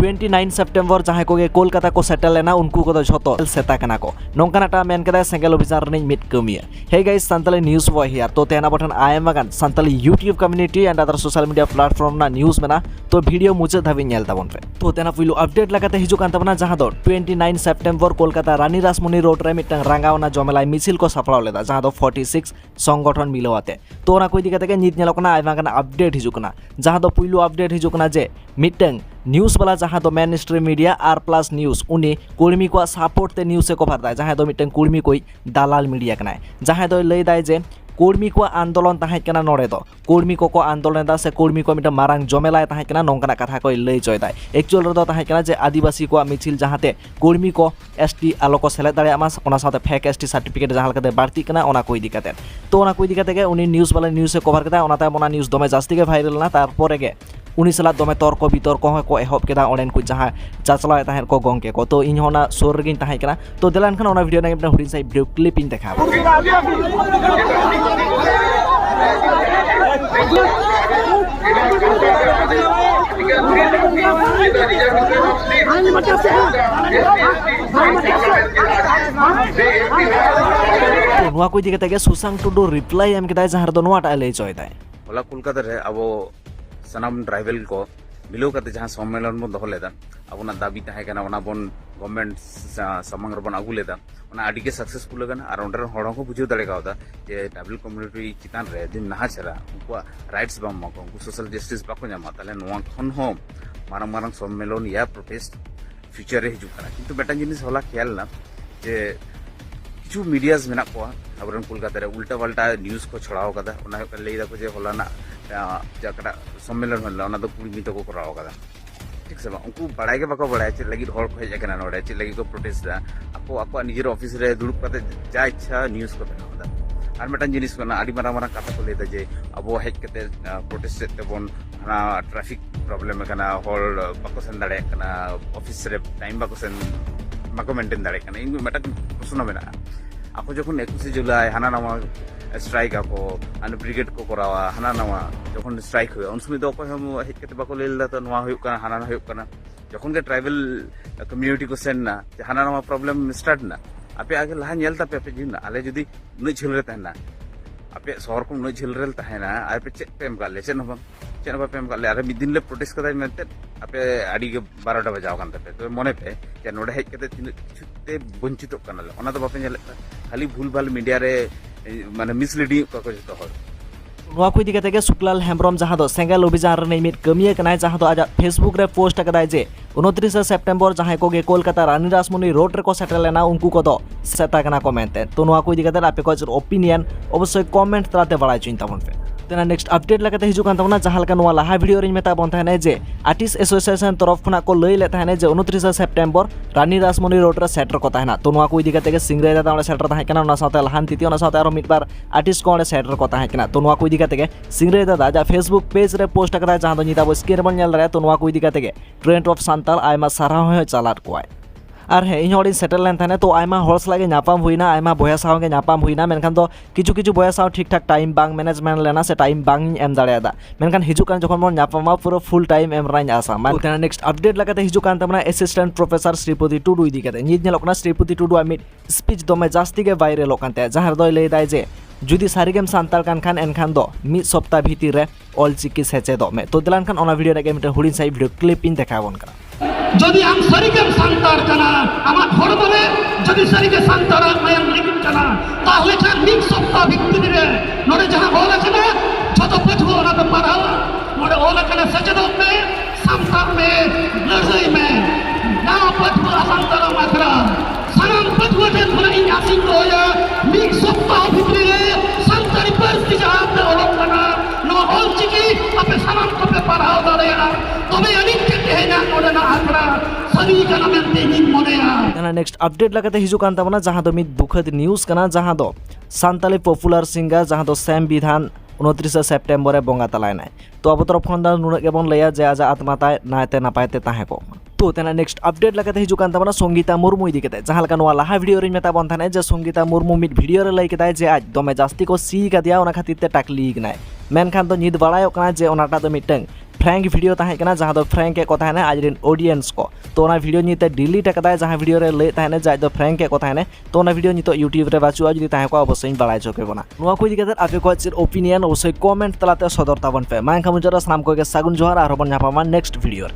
29 September जहाँ को कोलकाता को सेटल लेना उनको को झोतो सेता कना को नोंकानाटा मेन कदा सेंगेल अभियान रनिंग मिट कमिया hey guys Santali news boy here तो तेना बटन आयम गान Santali YouTube community and other social media platform ना न्यूज़ मेना तो वीडियो मुझे धाबी नेल ताबन पे तो तेना पुइलो अपडेट लगाते हिजु कान तबना जहाँ दो 29 सेप्टेम्बर कोलकाता रानी रासमणि रोड रे मिटंग रांगावना जमेलाई मिছিল को सफल लेदा जहाँ दो 46 संगठन मिलवाते तो ना कोई दिक्कत के नीत नेलकना आयमा गान अपडेट हिजु कना जहाँ दो पुइलो अपडेट हिजु कना जे मिटंग न्यूज़ वाला जहाँ दो main stream media R plus news उन्हें कुर्मी को सपोर्ट ते न्यूज़ से कवर दाय जहाँ दो मिटन कुर्मी कोई दालाल मीडिया कना जहाँ दो लई दाय जे कुर्मी को आंदोलन तहां कना नोड़े दो कुर्मी को आंदोलन दा से कुर्मी को मिटन मारांग जमेलाय तहां कना नोंकना कथा को लई जय दाय एक्चुअल दो तहां कना जे आदिवासी को मिছিল जहाँते कुर्मी को एसटी आलो को सेलेक्ट दाड़े आमा ओना साथे फेक एसटी सर्टिफिकेट जहाँ लकते बाड़ती कना ओना कोई दिक्कत तो ओना कोई दिक्कत के उनी न्यूज़ वाला न्यूज़ से कवर कदा ओना ताय ओना न्यूज़ दमे जास्ती के वायरल ना तारपरे के उनी सला दमे तर्क बितर्क को एहब केदा ओडेन को जहाँ चाचला तहन को गंके को तो इन होना सोर रेगिन तहां कना तो देलान खान ओना वीडियो ना अपना हुडिन साइ वीडियो क्लिप इन देखा नुआ कोई दिक्कत के सुशांत टुडू रिप्लाई एम केदा जहाँ दो नुआटा ले जयदाय होला कोलकाता रे अब सनाम ट्राइबल को मिलो करते जहाँ सम्मेलन बन दो लेदा अब दाबी तहे बन गवर्नमेंट समंग बन आगू लेदा के सक्सेसफुल और हड़ को बुझे दाड़े जे ट्राइबल कम्युनिटी चितान रे दिन नाहाचारा उनको राइट्स बाम उनको सोशल जस्टिस बाको नामा ताले नोआ खन हो मारंग मारंग सम्मेलन या प्रोटेस्ट फ्यूचर रे हिजुकना किंतु बेटा जिनिस होला ख्याल ना जे किछु मीडियाज मेना को अब कोलकाता रे उल्टा पल्टा न्यूज़ को छड़ाव कदा ओना लई दा को जे होला ना जकड़ा सम्मेलन होला ओना दो कुड़ी तो को कराव कदा ठीक से उनको बड़ाई के बाको बड़ाई चे लगी हर को हेज कना नोडे चे लगी को प्रोटेस्ट दा आपको निजर ऑफिस रे दुड़ुप कते जा इच्छा न्यूज़ को बनावदा और मेटन जिनिस को ना आडी मारा मारा कथा को लेदा जे अब हेज कते प्रोटेस्ट ते बन ना ट्रैफिक प्रॉब्लम कना हॉल बाको सेन दाड़े कना ऑफिस रे टाइम बाको सेन बाको मेंटेन दाड़े कना इन मेटन प्रश्न मेना आपको जखन 21 जुलाई हाना नामा स्ट्राइक आपको अन ब्रिगेड को करावा हाना नामा जखन स्ट्राइक हुआ उन समय तो हम हेज कते बाको लेला तो नवा हुयो कना हाना हुयो कना जखन के ट्राइबल कम्युनिटी को सेन ना हाना नामा प्रॉब्लम स्टार्ट ना आपे आगे लहा नेलता पे जिन आले जदी न झिल रे तहना आपे शहर को न झिल रे तहना आपे चेक पेम का ले चेन हम चेन बा पेम का ले अरे मिदिन ले प्रोटेस्ट कदा मेनते आपे आडी के 12टा बजाव कान तपे तो मने पे जे नोडे हेज कते ते वंचित कनाले ओना तो बापे नेले खाली भूल भाल मीडिया रे माने मिसलीडिंग को जतो हर नुआ कोई दिक्कत के शुक्लाल हेम्ब्रम जहाँ दो सेंगेल अभियान रे मिट कमिया कनाय जहाँ दो आज फेसबुक रे पोस्ट कदाय जे 29 सेप्टेम्बर जहाँ को कोलकाता रानी रासमणि रोड रे को सेटल लेना उनको को दो सेता कना कमेंट तो नुआ कोई दिक्कत आपे को ओपिनियन अवश्य कमेंट तराते बड़ा चिंता मन पे तेना नेक्स्ट अपडेट लगाते हिजु कान तबना जहाँ लका नुआ लाहा वीडियो रे मेता बन थाने जे आर्टिस्ट एसोसिएशन तरफ खुना को लई ले थाने जे 29 सेप्टेम्बर रानी रासमणि रोड रे सेटर को ताहना तो नुआ कोई दिक्कत के सिंगरे दादा ओने सेटर ताहे कना ओना साथे लहान तिती ओना साथे आरो मिट बार आर्टिस्ट को ओने सेटर को ताहे कना तो नुआ कोई दिक्कत के सिंगरे दादा जा फेसबुक पेज रे पोस्ट कदा जहाँ दो निता बो स्क्रीन बन नेल रे तो नुआ कोई दिक्कत के ट्रेंड ऑफ सांताल आयमा सारा हो चलाट कोय और हे इन सेटल लेन थाने तो आयमा हॉर्स लागे नापाम हुईना आयमा बया साव के नापाम हुईना मेनखान तो किछु बया साव ठीक ठाक टाइम बांग मैनेजमेंट लेना से टाइम बांग एम दाड़ेदा मेनखान हिजुकान जखन मन नापामा पूरा फुल टाइम एम राइन आसा मान तेना नेक्स्ट अपडेट लगाते हिजुकान तमना असिस्टेंट प्रोफेसर श्रीपति टुडू इदी कते निज नेलकना श्रीपति टुडू आमिट स्पीच दमे जास्ती के वायरल ओकानते जहार दय लई दाय जे जुदी सारिगेम सांताल कान खान एनखान दो मिद सप्ताह भीतिर रे ऑलचिकी सेचे दो में तो दिलान खान ओना वीडियो रे मिटे हुडिन साइ वीडियो क्लिप इन देखाबन करा যদি আম সারিগেম সান্তার কানা আমার ধর্মরে যদি সারিগে সান্তার মায়াম লিখিত কানা তাহলে কার মিক সপ্তাহ ভিত্তিরে নরে যাহা বলা কানা যত পথু না তো পারাও নরে ওলা কানা সচেতন মে সান্তার মে লড়াই মে না পথু সান্তার মাত্রা সানাম পথু দেন বলে ইন আসিন হোয়া মিক সপ্তাহ ভিত্তিরে সান্তারি পরিস্থিতি যাতে ওলা কানা নো অলচিকি আপে সানাম কপে পারাও দাঁড়ায়া তবে অনেক नेक्स्ट अपडेट लगाते हिजुकान तबना जहाँ दो मित दुखद न्यूज़ कना जहाँ दो सांताली पपुलर सिंगर जहाँ दो सैम विधान 29 सेप्टेम्बर बंगा तलायनाय तो अब तरफ खन नुन के बन लया जे आजा आत्माताय नायते नापायते ताहे को तो तेना नेक्स्ट अपडेट लगाते हिजुकान तबना संगीता मुर्मू इदी केते जहाँ लका नुआ लाहा वीडियो रे मेता बन थाने जे संगीता मुर्मू मित वीडियो रे लई केताय जे आज दमे जास्ती को सी का दिया ओना खातिर ते टाकली गनाय मेनखान तो नित बड़ायोग कना जे ओनाटा दो मिटंग फ्रैंक वीडियो ताहे कना जहां दो फ्रैंक के को ताहे आजरिन ऑडियंस को तो ओना वीडियो निते डिलीट कदाय जहां वीडियो रे ले ताहे जाय दो फ्रैंक के को ताहे तो ओना वीडियो नितो यूट्यूब रे बाचुआ जदि ताहे को अवश्य बड़ाय चोके बना नुआ को इदिके आपे को चेर ओपिनियन अवश्य कमेंट तलाते सदर ताबन पे मां खमुजरा साम को के सागुन जोहार आरो बन नेक्स्ट वीडियो।